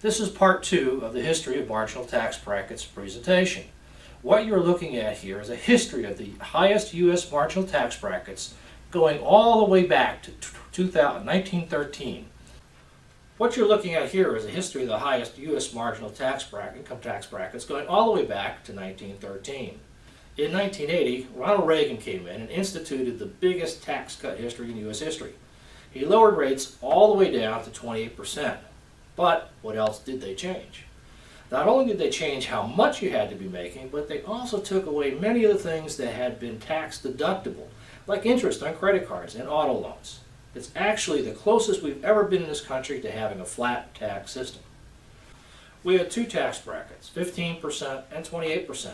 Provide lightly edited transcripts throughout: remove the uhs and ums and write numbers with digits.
This is part 2 of the history of marginal tax brackets presentation. What you're looking at here is a history of the highest U.S. marginal tax brackets going all the way back to 1913. What you're looking at here is a history of the highest U.S. marginal tax bracket, income tax brackets going all the way back to 1913. In 1980, Ronald Reagan came in and instituted the biggest tax cut history in U.S. history. He lowered rates all the way down to 28%. But what else did they change? Not only did they change how much you had to be making, but they also took away many of the things that had been tax deductible, like interest on credit cards and auto loans. It's actually the closest we've ever been in this country to having a flat tax system. We had 2 tax brackets, 15% and 28%.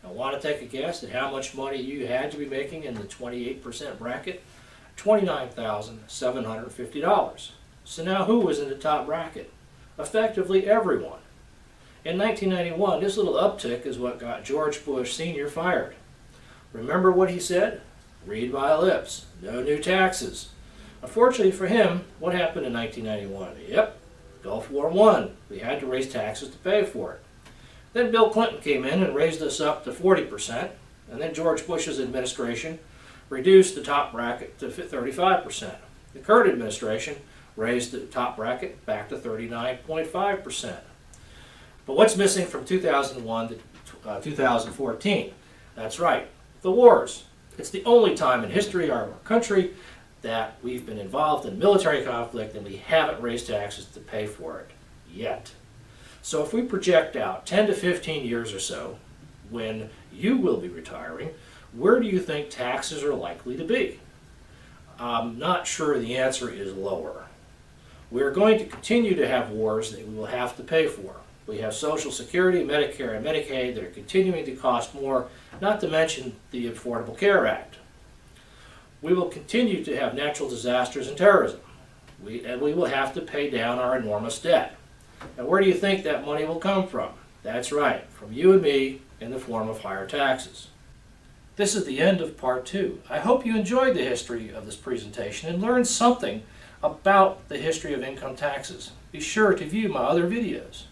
Now, want to take a guess at how much money you had to be making in the 28% bracket? $29,750. So now who was in the top bracket? Effectively everyone. In 1991, this little uptick is what got George Bush Sr. fired. Remember what he said? Read my lips. No new taxes. Unfortunately for him, what happened in 1991? Yep, Gulf War won. We had to raise taxes to pay for it. Then Bill Clinton came in and raised us up to 40%, and then George Bush's administration reduced the top bracket to 35%. The current administration raised the top bracket back to 39.5%. But what's missing from 2001 to 2014? That's right, the wars. It's the only time in history of our country that we've been involved in military conflict and we haven't raised taxes to pay for it yet. So if we project out 10 to 15 years or so, when you will be retiring, where do you think taxes are likely to be? I'm not sure the answer is lower. We're going to continue to have wars that we will have to pay for. We have Social Security, Medicare, and Medicaid that are continuing to cost more, not to mention the Affordable Care Act. We will continue to have natural disasters and terrorism. And we will have to pay down our enormous debt. And where do you think that money will come from? That's right, from you and me in the form of higher taxes. This is the end of part 2. I hope you enjoyed the history of this presentation and learned something about the history of income taxes. Be sure to view my other videos.